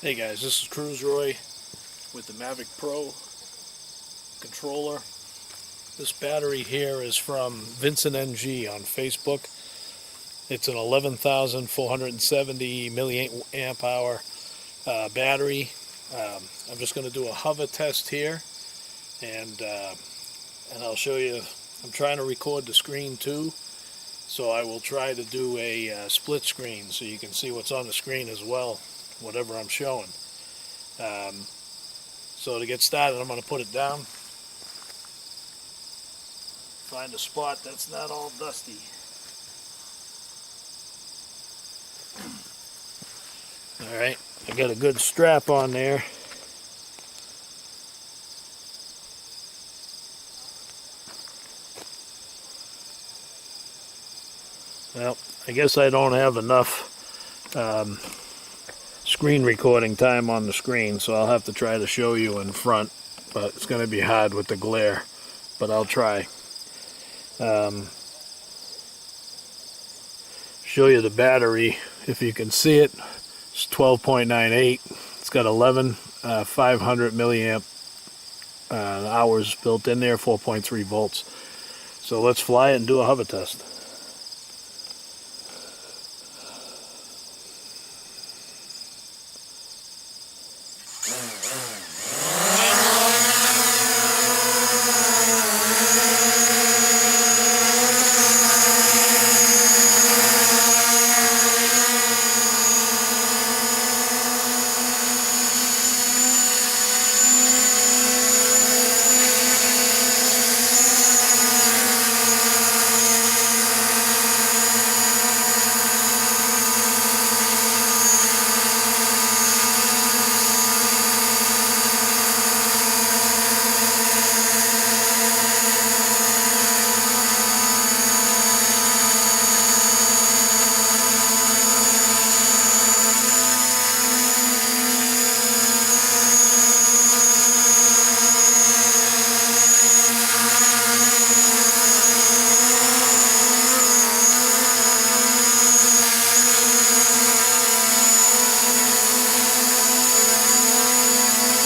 Hey guys, this is Cruise Roy with the Mavic Pro controller. This battery here is from Vincent NG on Facebook. It's an 11,470 milliamp hour battery. I'm just going to do a hover test here, and I'll show you. I'm trying to record the screen too, so I will try to do a split screen so you can see what's on the screen as well, whatever I'm showing. So to get started, I'm going to put it down. Find a spot that's not all dusty. Alright, I got a good strap on there. Well, I guess I don't have enough screen recording time on the screen, so I'll have to try to show you in front, but it's going to be hard with the glare, but I'll try. Show you the battery. If you can see it, it's 12.98. It's got 500 milliamp hours built in there, 4.3 volts. So let's fly it and do a hover test.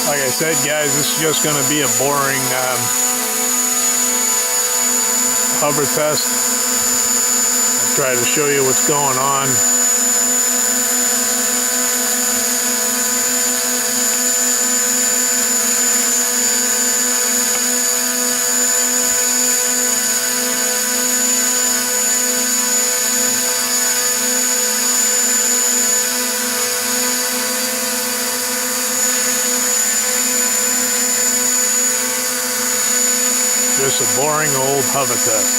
Like I said, guys, this is just going to be a boring hover test. I'll try to show you what's going on. Just a boring old hover test.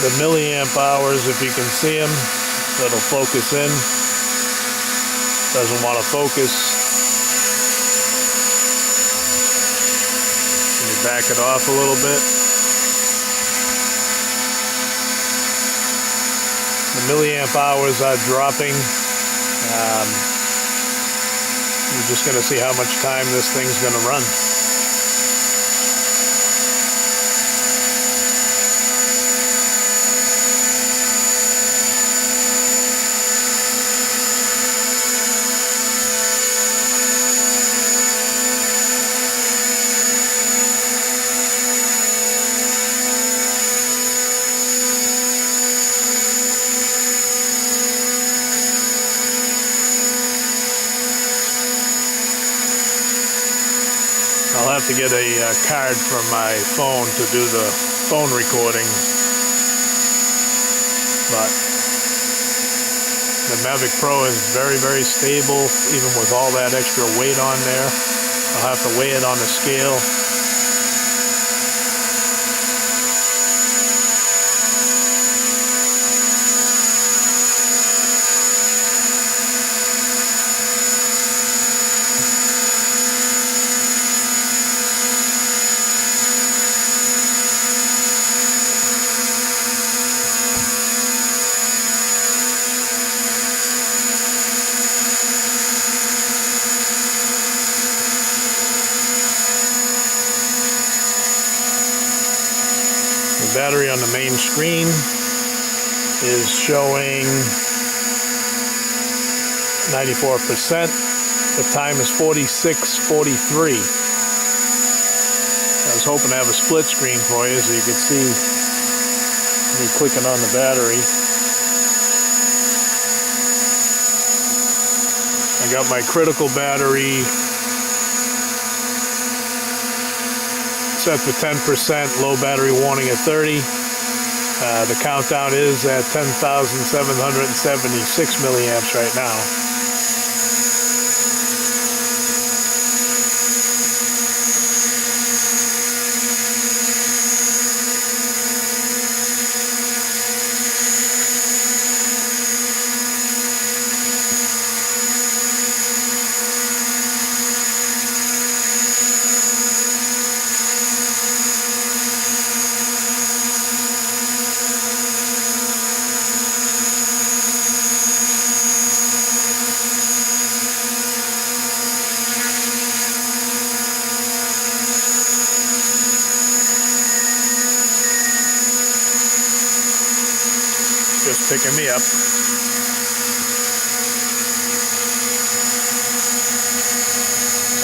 The milliamp hours, if you can see them, that'll focus in. Doesn't want to focus. Let me back it off a little bit. The milliamp hours are dropping. We're just going to see how much time this thing's going to run. I'll have to get a card from my phone to do the phone recording, but the Mavic Pro is very, very stable, even with all that extra weight on there. I'll have to weigh it on the scale. battery on the main screen is showing 94%. The time is 46:43. I was hoping to have a split screen for you so you could see me clicking on the battery. I got my critical battery set to 10%, low battery warning at 30. The countdown is at 10,776 milliamps right now. Just picking me up.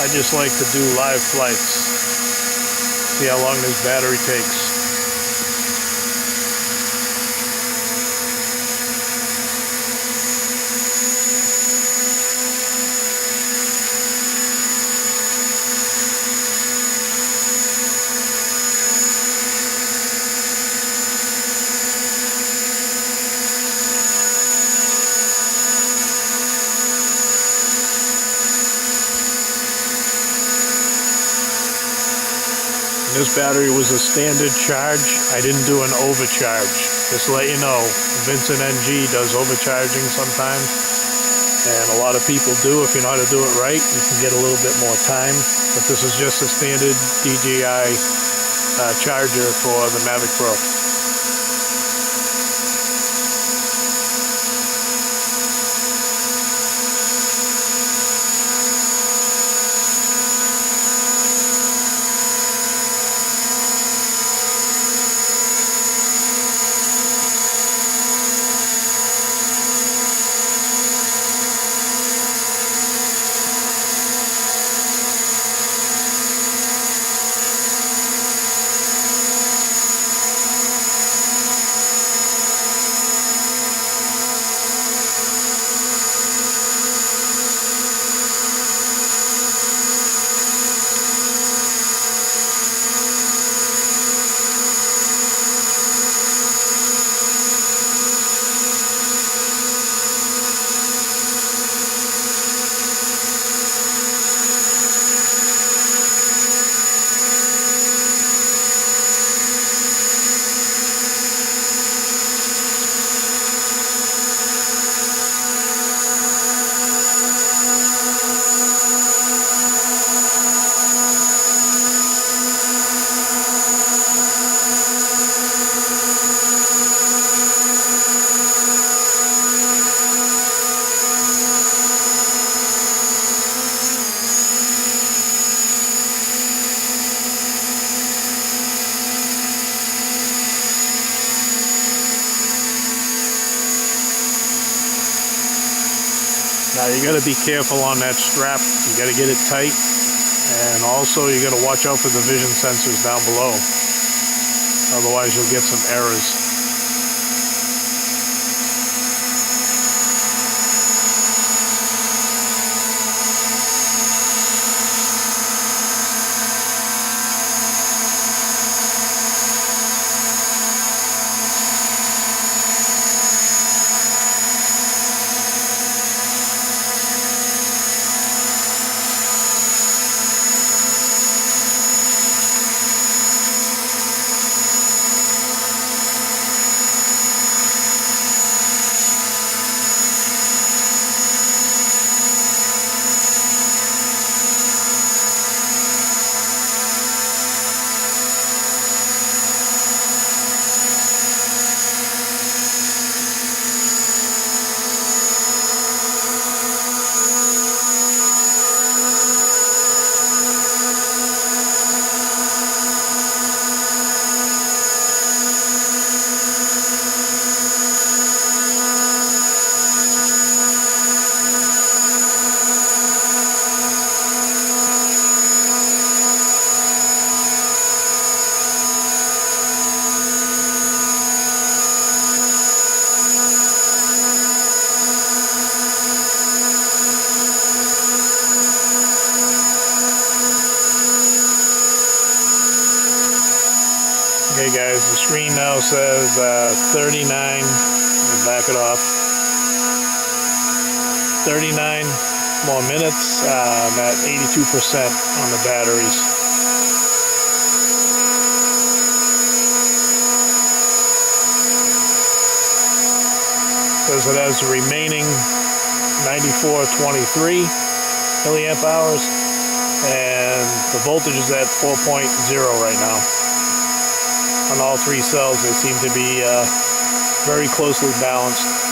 I just like to do live flights. See how long this battery takes. This battery was a standard charge. I didn't do an overcharge. Just to let you know, Vincent NG does overcharging sometimes, and a lot of people do. If you know how to do it right, you can get a little bit more time. But this is just a standard DJI charger for the Mavic Pro. Now you got to be careful on that strap. You got to get it tight, and also you got to watch out for the vision sensors down below. Otherwise you'll get some errors. Okay guys, the screen now says 39, and back it off, 39 more minutes. I'm at 82% on the batteries. Says it has the remaining 9423 milliamp hours, and the voltage is at 4.0 right now. On all three cells, they seem to be very closely balanced.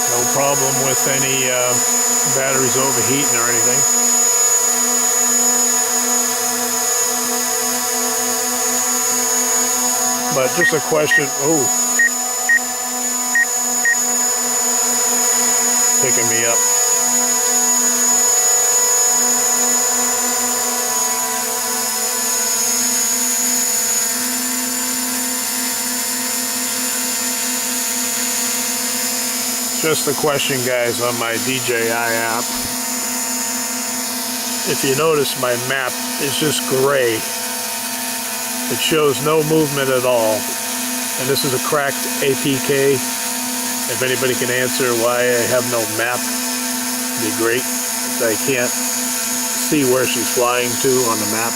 No problem with any batteries overheating or anything. But just a question, picking me up. Just a question, guys, on my DJI app. If you notice, my map is just gray. It shows no movement at all. And this is a cracked APK. If anybody can answer why I have no map, it'd be great. I can't see where she's flying to on the map.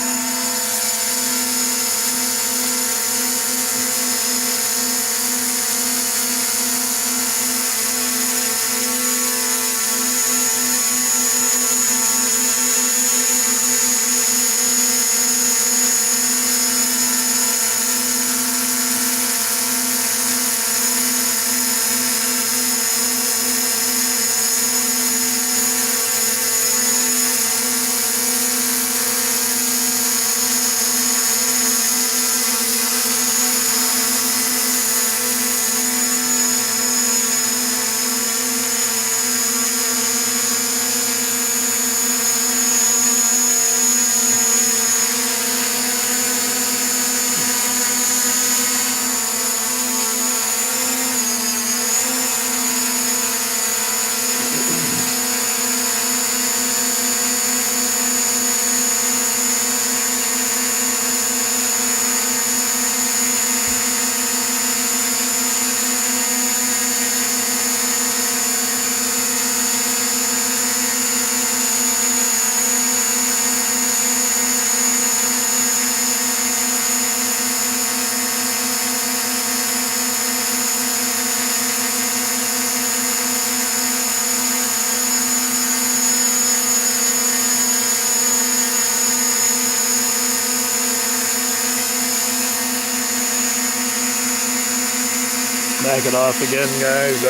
Back it off again, guys.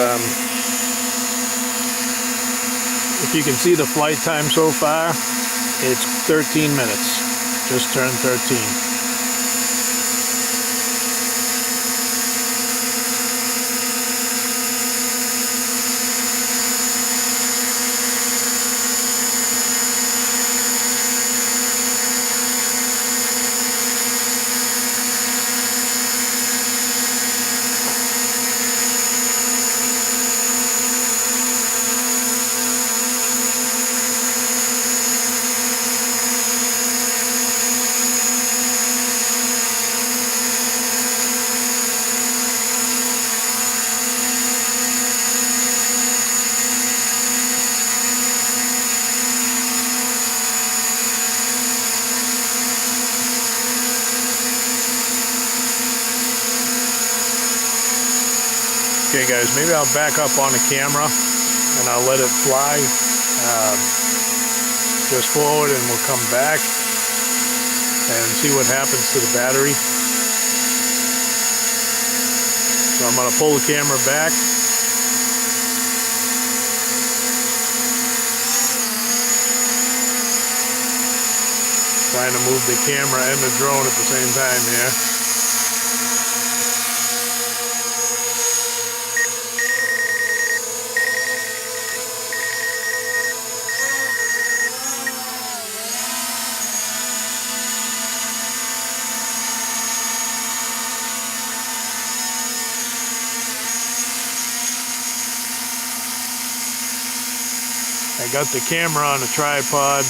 If you can see the flight time so far, it's 13 minutes. Just turned 13. Okay guys, maybe I'll back up on the camera and I'll let it fly. just forward and we'll come back and see what happens to the battery. So I'm going to pull the camera back. Trying to move the camera and the drone at the same time here. I got the camera on a tripod.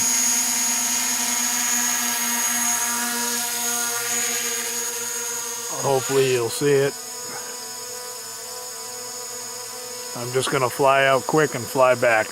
Hopefully you'll see it. I'm just going to fly out quick and fly back.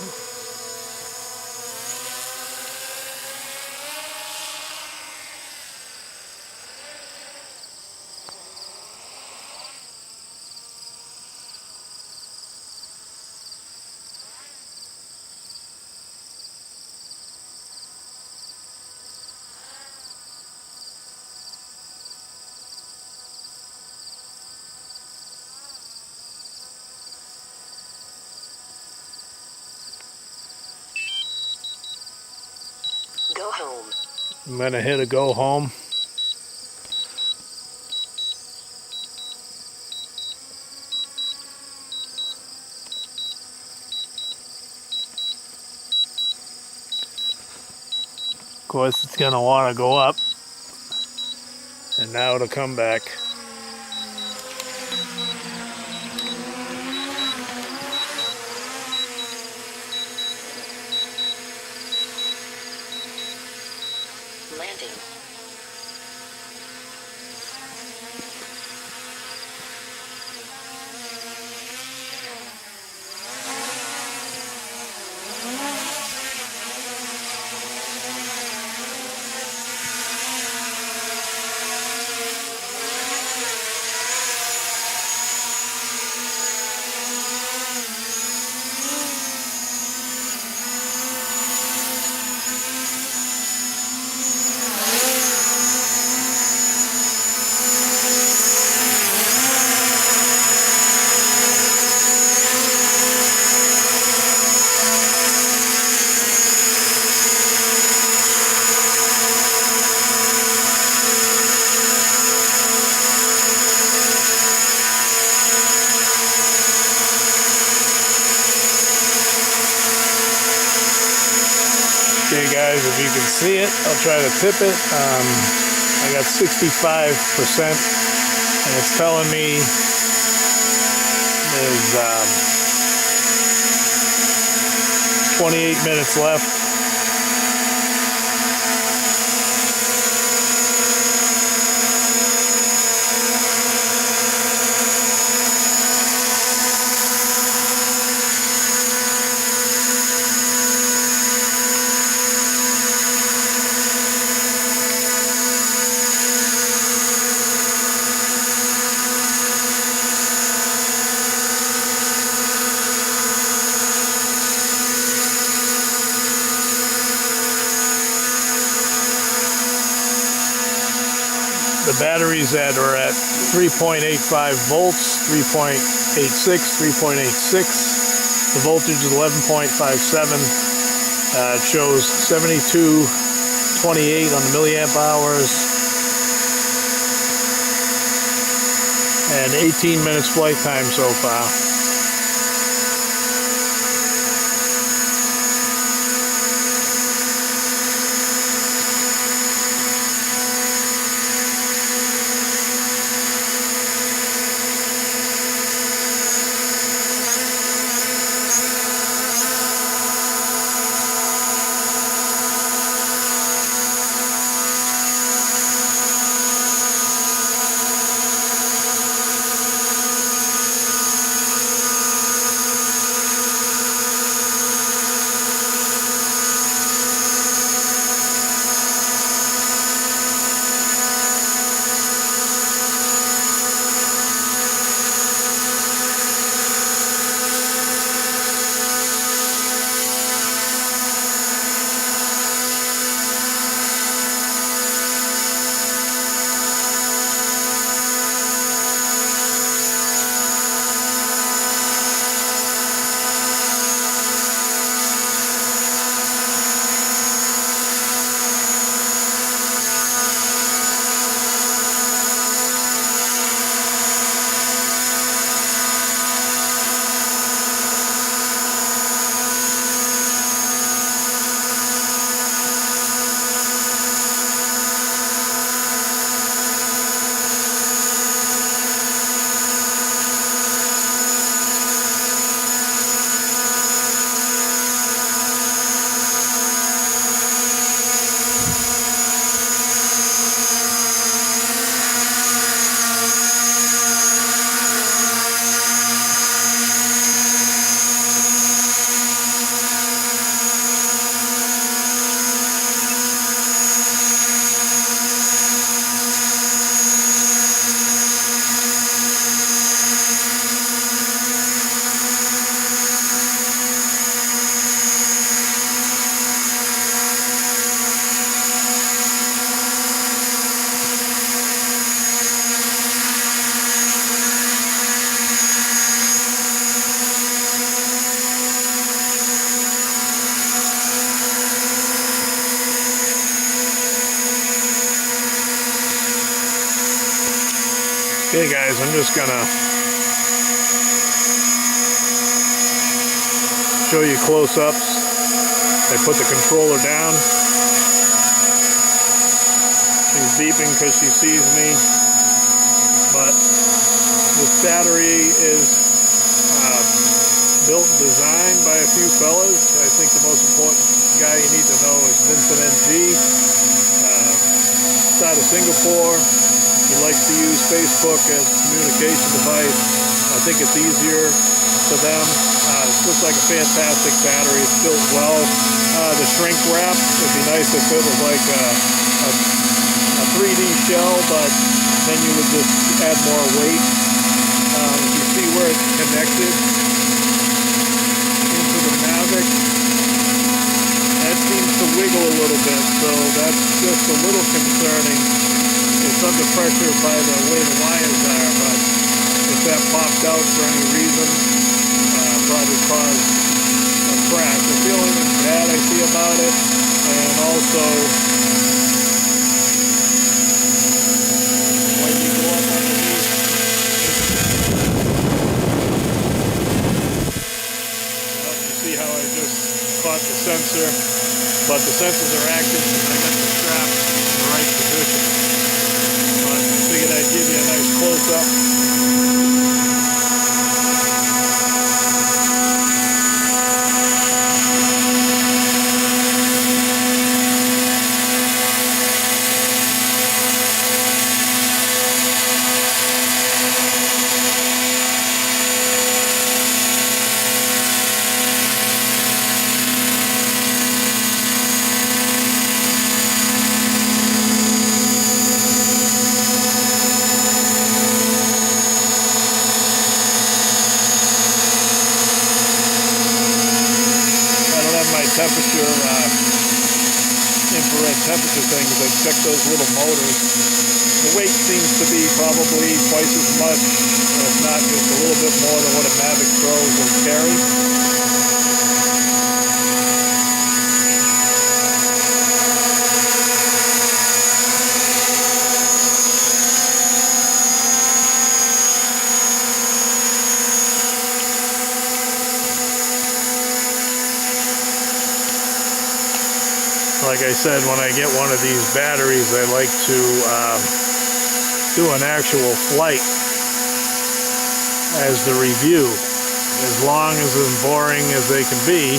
Go home. I'm going to hit a go home. Of course, it's going to want to go up. And now it'll come back. Landing. Okay guys, if you can see it, I'll try to tip it. I got 65% and it's telling me there's 28 minutes left. The batteries that are at 3.85 volts, 3.86, 3.86. The voltage is 11.57. It shows 7228 on the milliamp hours. And 18 minutes flight time so far. Okay guys, I'm just gonna show you close-ups. I put the controller down. She's beeping because she sees me. But this battery is built and designed by a few fellas. I think the most important guy you need to know is Vincent NG. He's out of Singapore. He likes to use Facebook as a communication device. I think it's easier for them. It's just like a fantastic battery. It's built well. The shrink wrap would be nice if it was like a 3D shell, but then you would just add more weight. If you see where it's connected into the mavic, that seems to wiggle a little bit, so that's just a little concerning. It's under pressure by the way the wires are, but if that popped out for any reason, probably cause a crash. That's the only thing bad I see about it. And also, when you go up underneath, you see how I just caught the sensor, but the sensors are active and I got the strap in the right position. But I figured I'd give you a nice close-up. Temperature, infrared temperature thing, because I checked those little motors. The weight seems to be probably twice as much, if not just a little bit more than what a Mavic Pro will carry. Like I said, when I get one of these batteries, I like to do an actual flight as the review. As long as boring as they can be,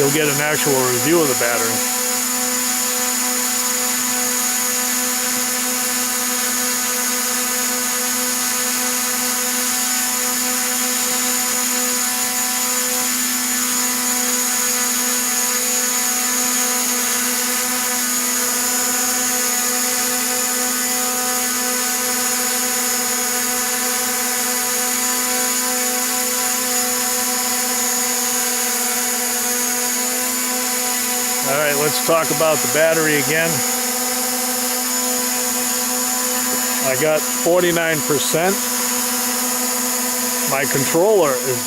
you'll get an actual review of the battery. All right, let's talk about the battery again. I got 49%. My controller is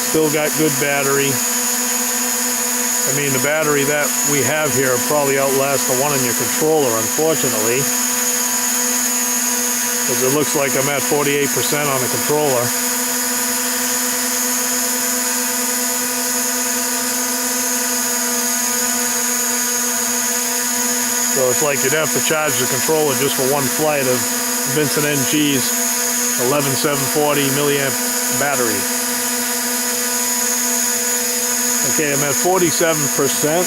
still got good battery. I mean, the battery that we have here probably outlasts the one in your controller, unfortunately. Because it looks like I'm at 48% on the controller. So it's like you'd have to charge the controller just for one flight of Vincent NG's 11740 milliamp battery. Okay, I'm at 47%.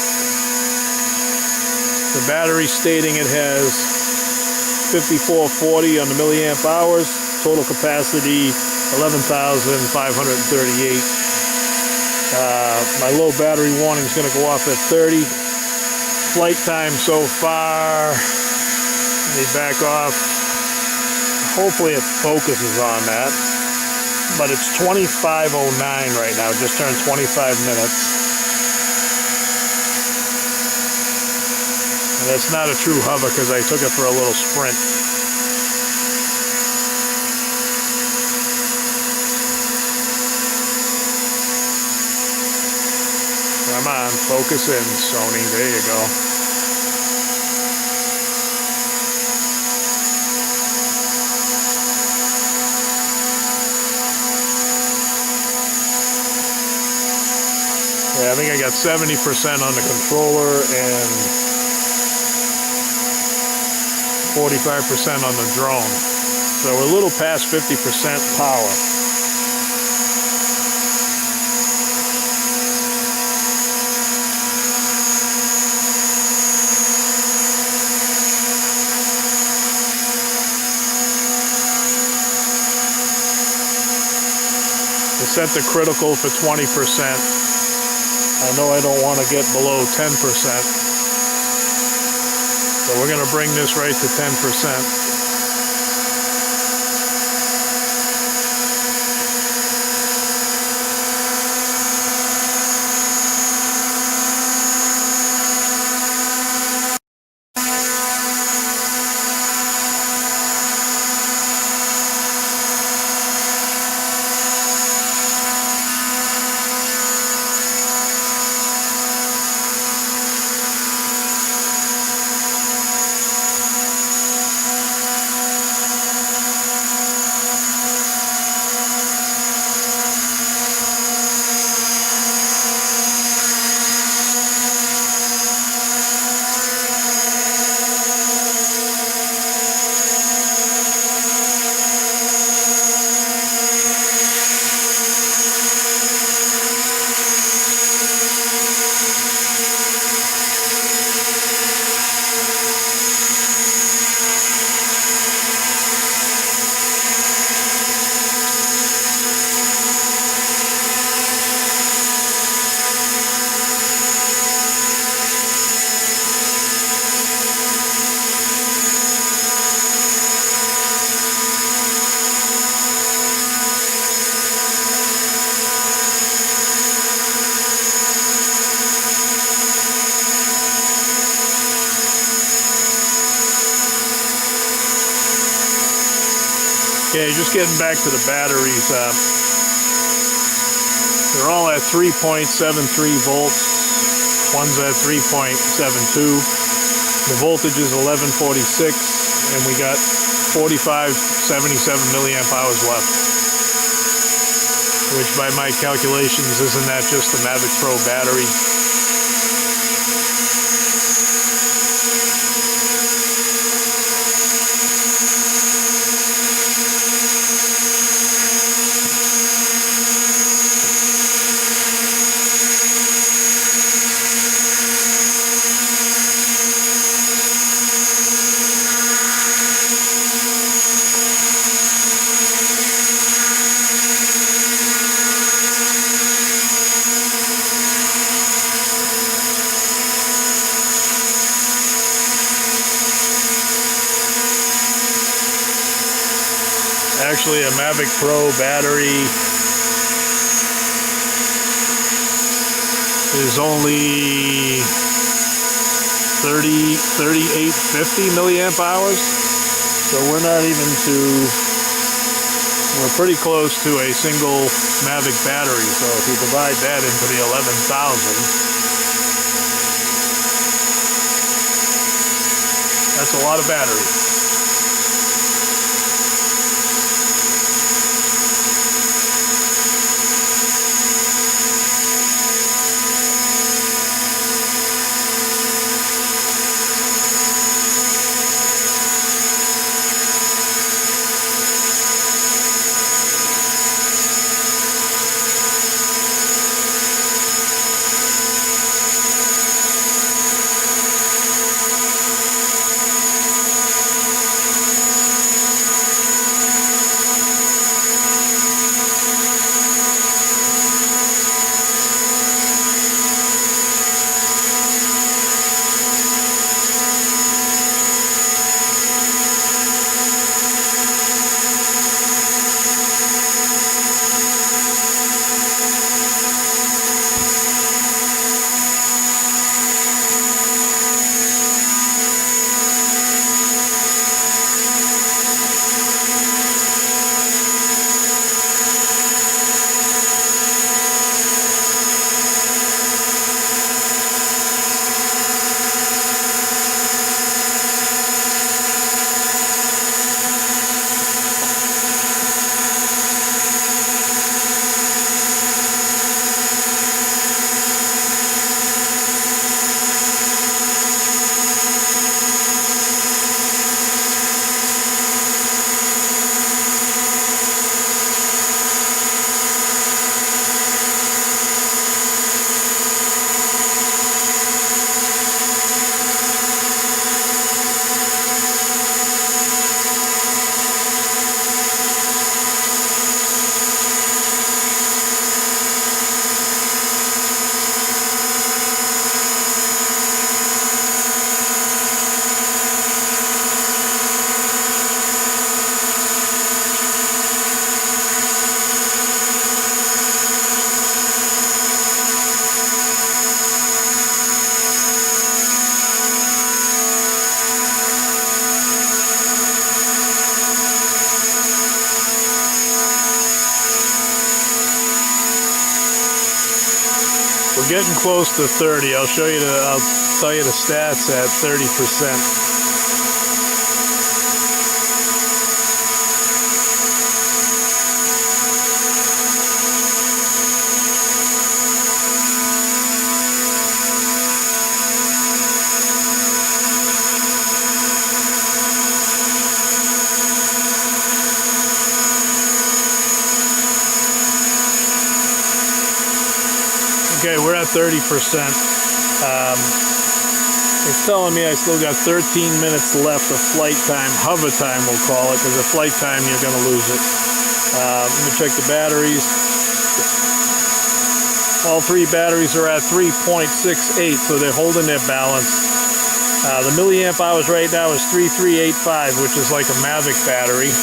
The battery stating it has 5440 on the milliamp hours. Total capacity 11,538. My low battery warning is going to go off at 30. Flight time so far, let me back off. Hopefully it focuses on that, but it's 25:09 right now, just turned 25 minutes. And it's not a true hover because I took it for a little sprint. Come on, focus in, Sony. There you go. Yeah, I think I got 70% on the controller and 45% on the drone. So we're a little past 50% power. To set the critical for 20%. I know I don't want to get below 10%. So we're going to bring this right to 10%. Okay, just getting back to the batteries. They're all at 3.73 volts. One's at 3.72. The voltage is 1146, and we got 4577 milliamp hours left. Which, by my calculations, isn't that just the Mavic Pro battery? Actually, a Mavic Pro battery is only 3850 milliamp hours. So we're pretty close to a single Mavic battery. So if you divide that into the 11,000, that's a lot of battery. getting close to 30. I'll tell you the stats at 30%. Okay, we're at 30%. It's telling me I still got 13 minutes left of flight time, hover time we'll call it, because at flight time you're going to lose it. Let me check the batteries. All three batteries are at 3.68, so they're holding their balance. The milliamp hours right now is 3385, which is like a Mavic battery.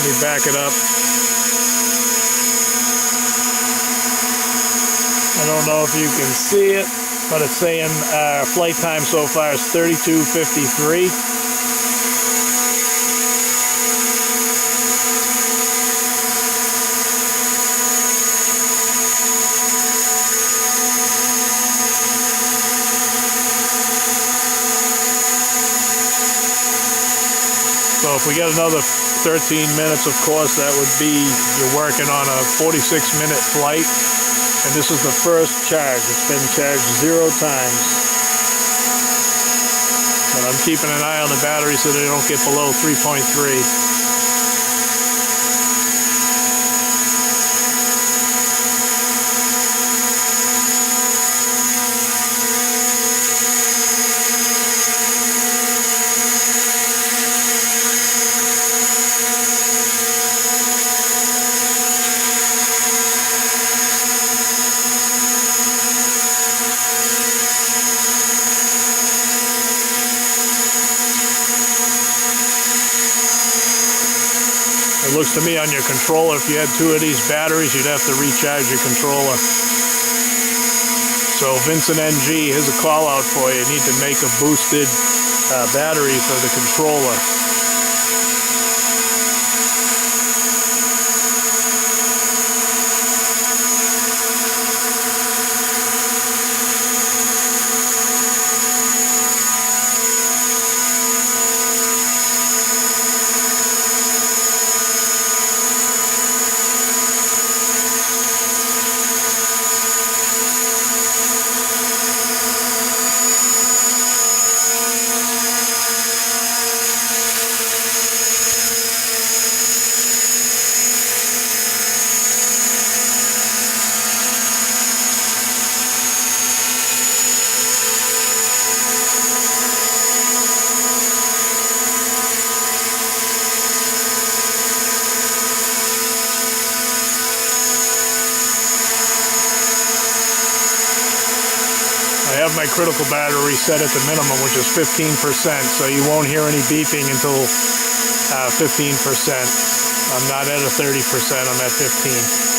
Let me back it up. I don't know if you can see it, but it's saying flight time so far is 32:53. So if we get another 13 minutes, of course, that would be you're working on a 46-minute flight. And this is the first charge. It's been charged 0 times. But I'm keeping an eye on the battery so they don't get below 3.3. It looks to me on your controller, if you had 2 of these batteries, you'd have to recharge your controller. So Vincent NG, here's a call out for you. You need to make a boosted battery for the controller. I have my critical battery set at the minimum, which is 15%, so you won't hear any beeping until 15%. I'm not at a 30%, I'm at 15%.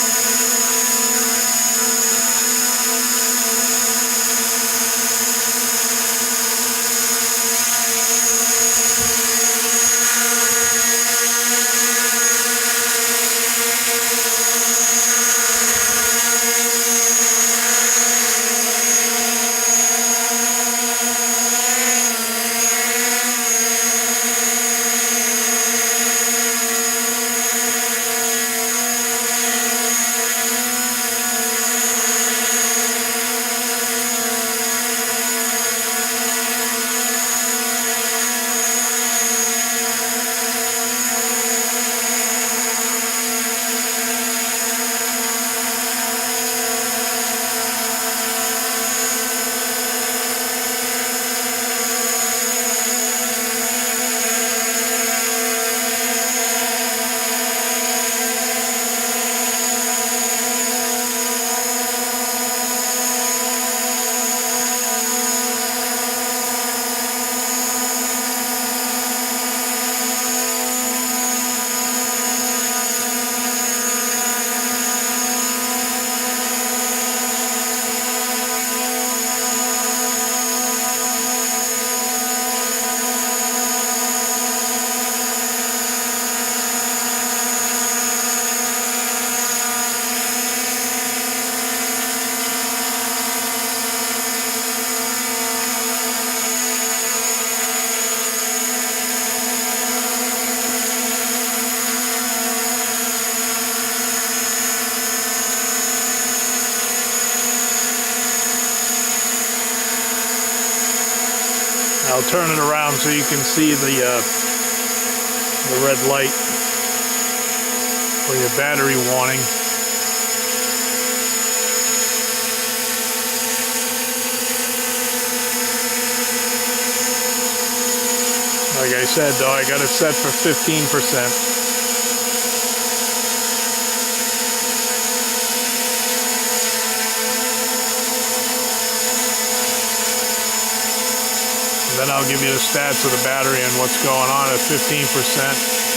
I'll turn it around so you can see the red light for your battery warning. Like I said, though, I got it set for 15%. Then I'll give you the stats of the battery and what's going on at 15%.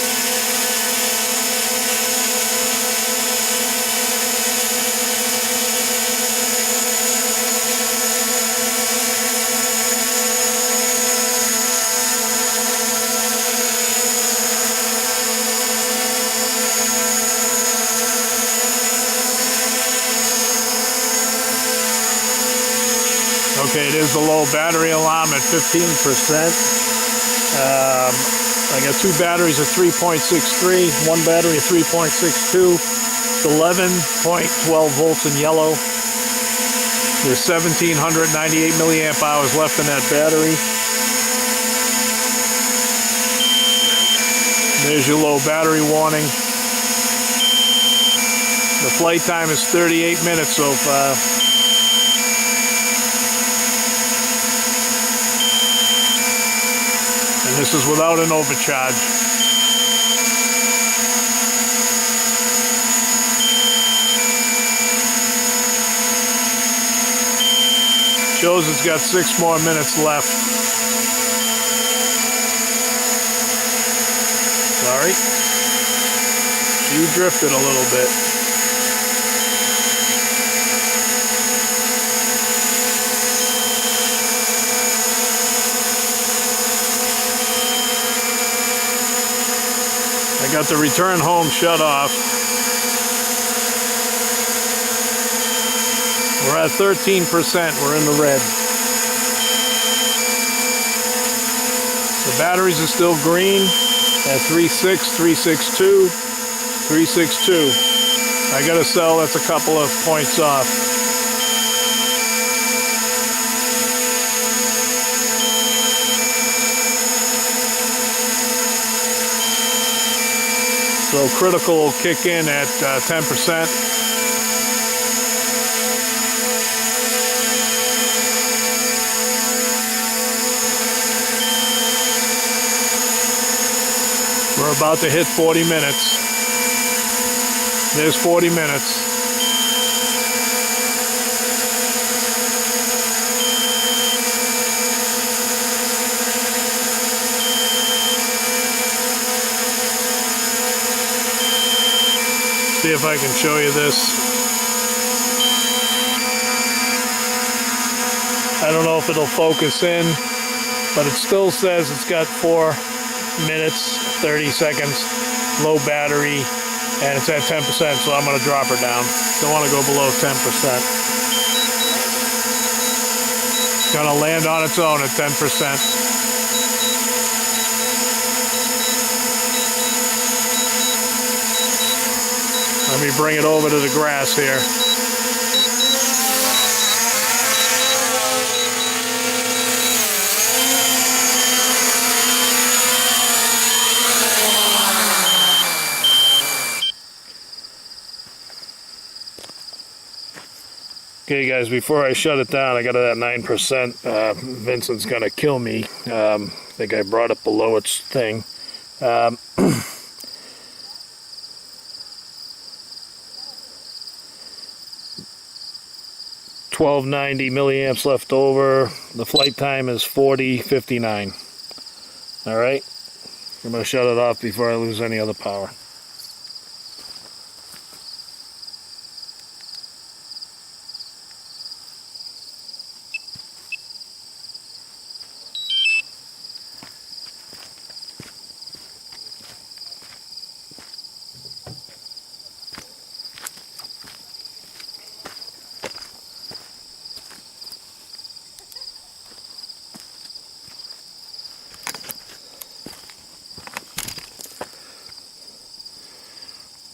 Okay, it is the low battery alarm at 15%. I got two batteries at 3.63, one battery at 3.62. It's 11.12 volts in yellow. There's 1,798 milliamp hours left in that battery. There's your low battery warning. The flight time is 38 minutes so far. And this is without an overcharge. Shows it's got 6 more minutes left. Sorry. You drifted a little bit. I got the return home shut off. We're at 13%. We're in the red. The batteries are still green at 3.6, 3.62, 3.62. I got a cell that's a couple of points off. So critical will kick in at 10%. We're about to hit 40 minutes. There's 40 minutes. See if I can show you this. I don't know if it'll focus in, but it still says it's got 4 minutes, 30 seconds, low battery, and it's at 10%, so I'm going to drop her down. Don't want to go below 10%. It's going to land on its own at 10%. Let me bring it over to the grass here. Okay guys, before I shut it down, I got it at 9%. Vincent's gonna kill me. I think I brought it below its thing. 1290 milliamps left over. The flight time is 40:59. All right, I'm gonna shut it off before I lose any other power.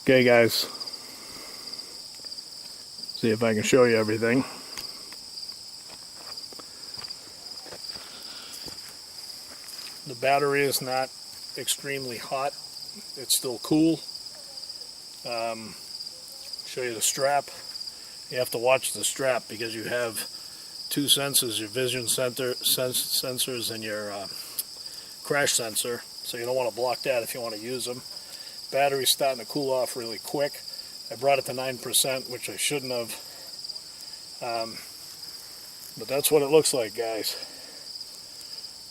Okay guys, see if I can show you everything. The battery is not extremely hot. It's still cool. Show you the strap. You have to watch the strap because you have two sensors, your vision sensors and your crash sensor. So you don't want to block that if you want to use them. Battery's starting to cool off really quick. I brought it to 9%, which I shouldn't have. But that's what it looks like, guys.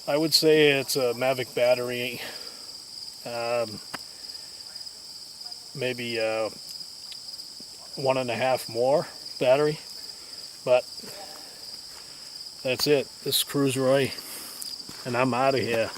I would say it's a Mavic battery. Maybe 1.5 more battery. But that's it. This is Cruise Roy, and I'm out of here.